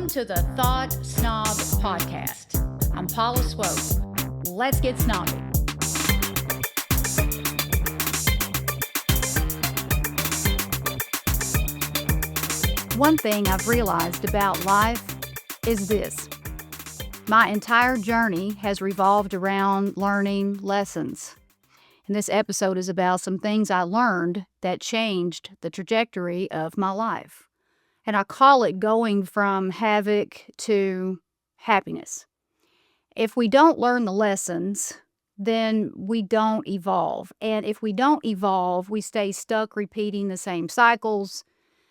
Welcome to the Thought SNOB Podcast. I'm Paula Swope. Let's get snobby. One thing I've realized about life is this. My entire journey has revolved around learning lessons. And this episode is about some things I learned that changed the trajectory of my life. And I call it going from havoc to happiness. If we don't learn the lessons, then we don't evolve. And if we don't evolve, we stay stuck repeating the same cycles,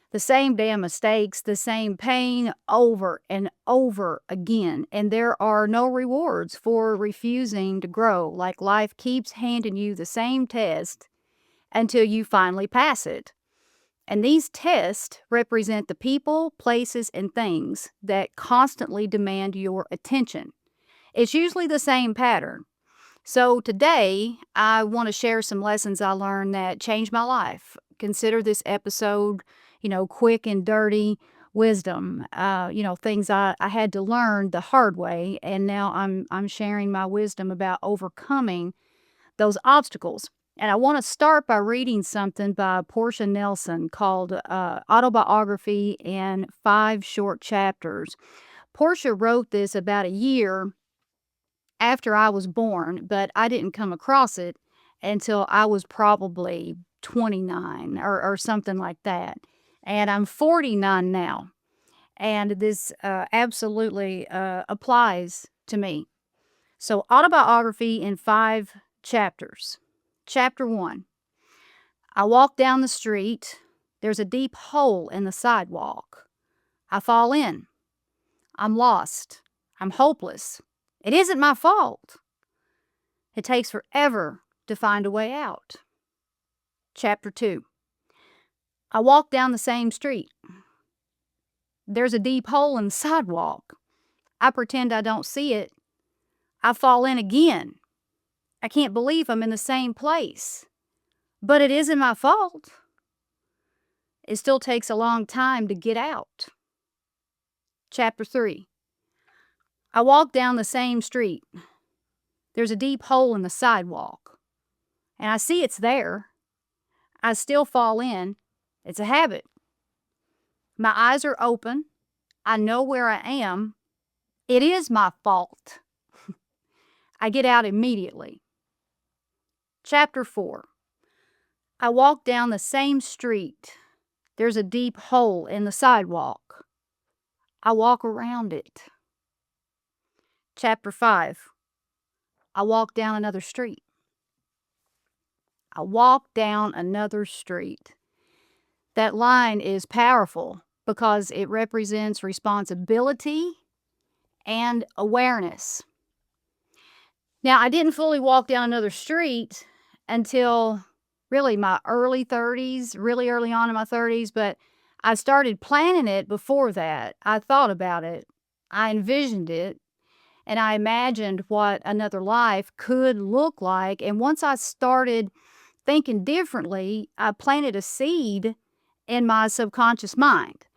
the same damn mistakes, the same pain over and over again. And there are no rewards for refusing to grow. Like life keeps handing you the same test until you finally pass it. And these tests represent the people, places, and things that constantly demand your attention. It's usually the same pattern. So today, I want to share some lessons I learned that changed my life. Consider this episode, quick and dirty wisdom, things I had to learn the hard way. And now I'm sharing my wisdom about overcoming those obstacles. And I want to start by reading something by Portia Nelson called Autobiography in 5 Short Chapters. Portia wrote this about a year after I was born, but I didn't come across it until I was probably 29 or something like that. And I'm 49 now. And this absolutely applies to me. So Autobiography in 5 chapters. Chapter 1. I walk down the street. There's a deep hole in the sidewalk. I fall in. I'm lost. I'm hopeless. It isn't my fault. It takes forever to find a way out. Chapter 2. I walk down the same street. There's a deep hole in the sidewalk. I pretend I don't see it. I fall in again. I can't believe I'm in the same place. But it isn't my fault. It still takes a long time to get out. Chapter 3. I walk down the same street. There's a deep hole in the sidewalk. And I see it's there. I still fall in. It's a habit. My eyes are open. I know where I am. It is my fault. I get out immediately. Chapter 4. I walk down the same street. There's a deep hole in the sidewalk. I walk around it. Chapter 5. I walk down another street. I walk down another street. That line is powerful because it represents responsibility and awareness. Now, I didn't fully walk down another street until really my early 30s, really early on in my 30s, but I started planning it before that. I thought about it. I envisioned it. And I imagined what another life could look like. And once I started thinking differently, I planted a seed in my subconscious mind.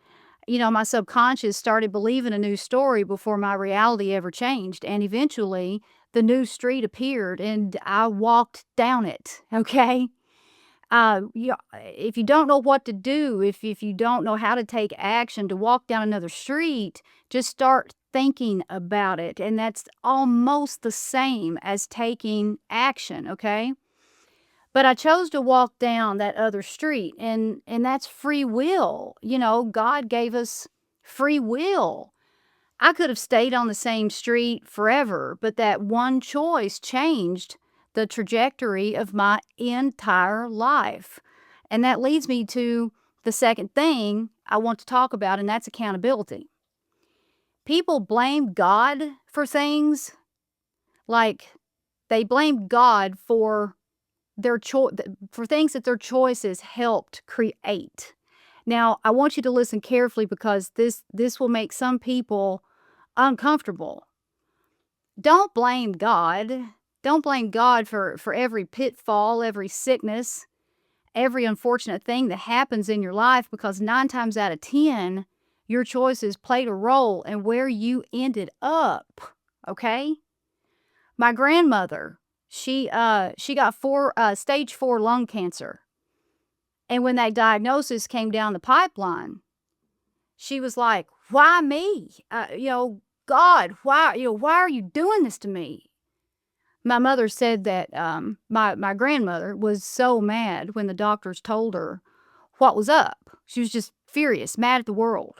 My subconscious started believing a new story before my reality ever changed. And eventually, the new street appeared and I walked down it, okay? If you don't know what to do, if you don't know how to take action to walk down another street, just start thinking about it. And that's almost the same as taking action, okay? But I chose to walk down that other street, and that's free will. God gave us free will. I could have stayed on the same street forever, but that one choice changed the trajectory of my entire life. And that leads me to the second thing I want to talk about, and that's accountability. People blame God for things, like they blame God for for things that their choices helped create. Now, I want you to listen carefully because this will make some people uncomfortable. Don't blame God. Don't blame God for every pitfall, every sickness, every unfortunate thing that happens in your life, because 9 times out of 10, Your choices played a role in where you ended up, okay? My grandmother, she got stage 4 lung cancer. And when that diagnosis came down the pipeline, she was like, "Why me? God, why are you doing this to me?" My mother said that my grandmother was so mad when the doctors told her what was up. She was just furious, mad at the world.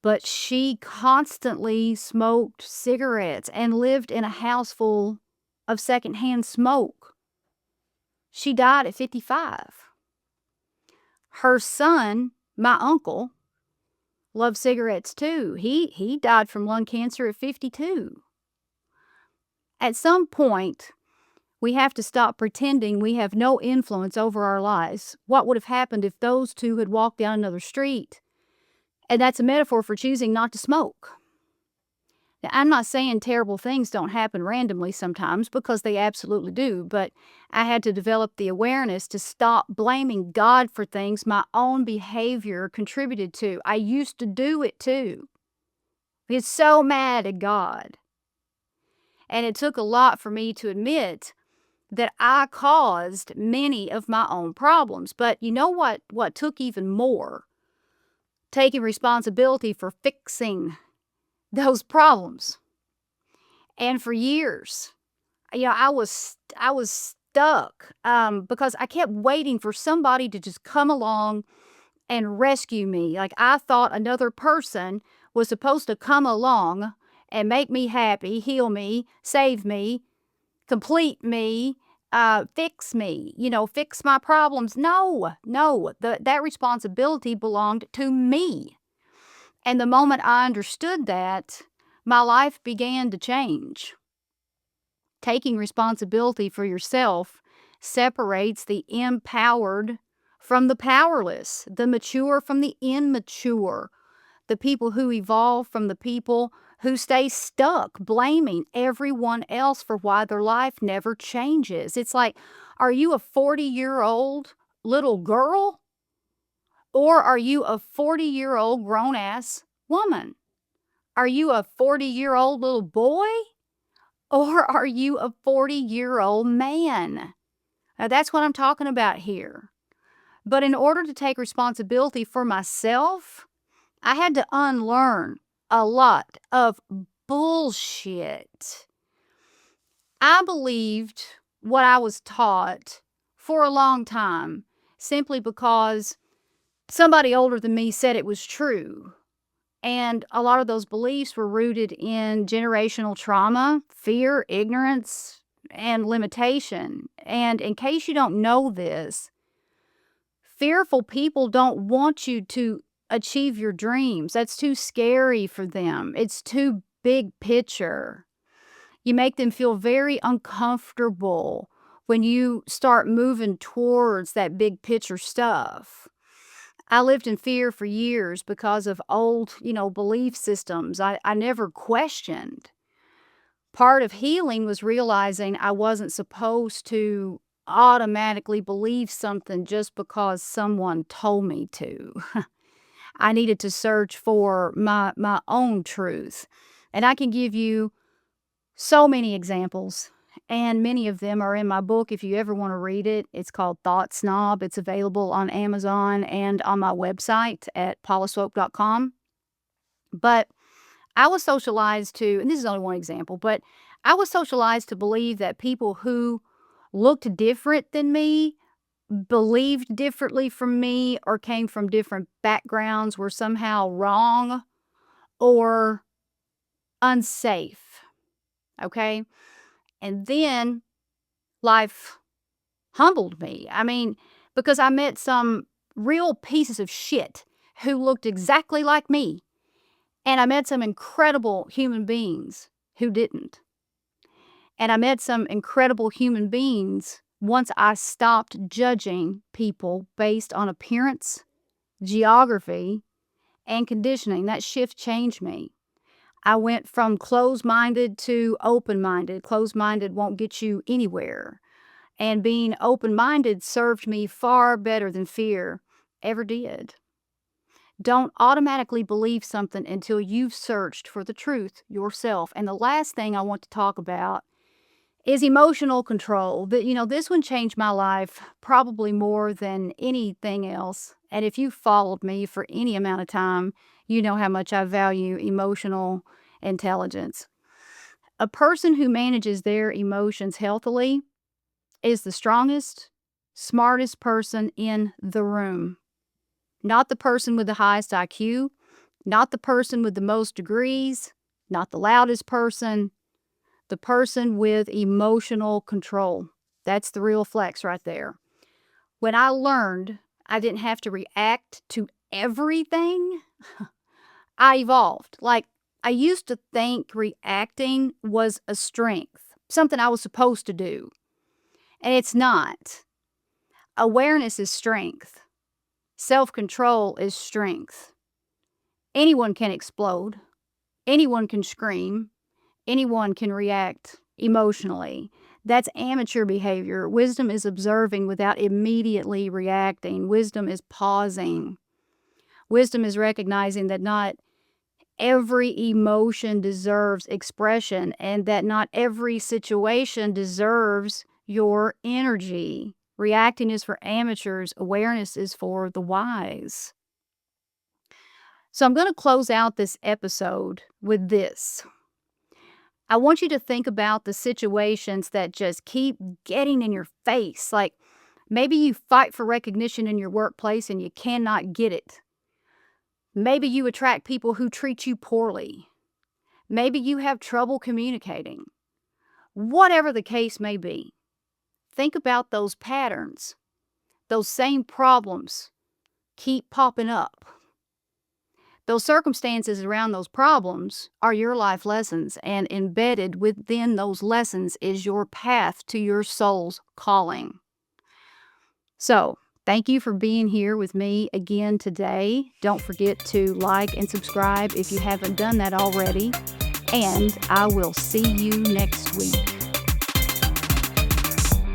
But she constantly smoked cigarettes and lived in a house full of secondhand smoke. She died at 55. Her son, my uncle, loved cigarettes too. He died from lung cancer at 52. At some point, we have to stop pretending we have no influence over our lives. What would have happened if those two had walked down another street? And that's a metaphor for choosing not to smoke. Now, I'm not saying terrible things don't happen randomly sometimes, because they absolutely do, but I had to develop the awareness to stop blaming God for things my own behavior contributed to. I used to do it too. I get so mad at God. And it took a lot for me to admit that I caused many of my own problems. But you know what took even more? Taking responsibility for fixing those problems. And for years, I was stuck because I kept waiting for somebody to just come along and rescue me. Like, I thought another person was supposed to come along and make me happy, heal me, save me, complete me, fix me, fix my problems. No, that responsibility belonged to me. And the moment I understood that, my life began to change. Taking responsibility for yourself separates the empowered from the powerless, the mature from the immature, the people who evolve from the people who stay stuck blaming everyone else for why their life never changes. It's like, are you a 40-year-old little girl? Or are you a 40-year-old grown-ass woman? Are you a 40-year-old little boy? Or are you a 40-year-old man? Now, that's what I'm talking about here. But in order to take responsibility for myself, I had to unlearn a lot of bullshit. I believed what I was taught for a long time simply because somebody older than me said it was true. And a lot of those beliefs were rooted in generational trauma, fear, ignorance, and limitation. And in case you don't know this, fearful people don't want you to achieve your dreams. That's too scary for them. It's too big picture. You make them feel very uncomfortable when you start moving towards that big picture stuff. I lived in fear for years because of old, belief systems I never questioned. Part of healing was realizing I wasn't supposed to automatically believe something just because someone told me to. I needed to search for my own truth. And I can give you so many examples, and many of them are in my book if you ever want to read it. It's called Thought SNOB. It's available on Amazon and on my website at paulaswope.com. But I was socialized to, and this is only one example, but I was socialized to believe that people who looked different than me, believed differently from me, or came from different backgrounds were somehow wrong or unsafe. Okay? And then life humbled me. I mean, because I met some real pieces of shit who looked exactly like me. And I met some incredible human beings who didn't. And I met some incredible human beings once I stopped judging people based on appearance, geography, and conditioning. That shift changed me. I went from closed-minded to open-minded. Closed-minded won't get you anywhere. And being open-minded served me far better than fear ever did. Don't automatically believe something until you've searched for the truth yourself. And the last thing I want to talk about is emotional control. This one changed my life probably more than anything else. And if you followed me for any amount of time, you know how much I value emotional intelligence. A person who manages their emotions healthily is the strongest, smartest person in the room. Not the person with the highest IQ, not the person with the most degrees, not the loudest person, the person with emotional control. That's the real flex right there. When I learned I didn't have to react to everything, I evolved. Like, I used to think reacting was a strength, something I was supposed to do. And it's not. Awareness is strength. Self-control is strength. Anyone can explode. Anyone can scream. Anyone can react emotionally. That's amateur behavior. Wisdom is observing without immediately reacting. Wisdom is pausing. Wisdom is recognizing that not every emotion deserves expression and that not every situation deserves your energy. Reacting is for amateurs. Awareness is for the wise. So I'm going to close out this episode with this. I want you to think about the situations that just keep getting in your face. Like, maybe you fight for recognition in your workplace and you cannot get it. Maybe you attract people who treat you poorly. Maybe you have trouble communicating. Whatever the case may be, think about those patterns. Those same problems keep popping up. Those circumstances around those problems are your life lessons, and embedded within those lessons is your path to your soul's calling. So, thank you for being here with me again today. Don't forget to like and subscribe if you haven't done that already, and I will see you next week.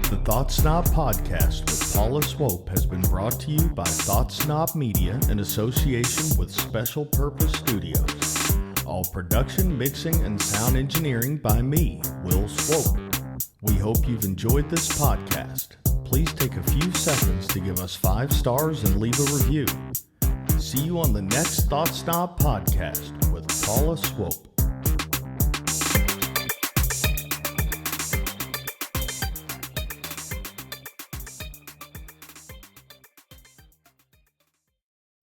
The Thought SNOB Podcast with Paula Swope has been brought to you by Thought SNOB Media in association with Special Purpose Studios. All production, mixing, and sound engineering by me, Will Swope. We hope you've enjoyed this podcast. Please take a few seconds to give us 5 stars and leave a review. See you on the next Thought SNOB Podcast with Paula Swope.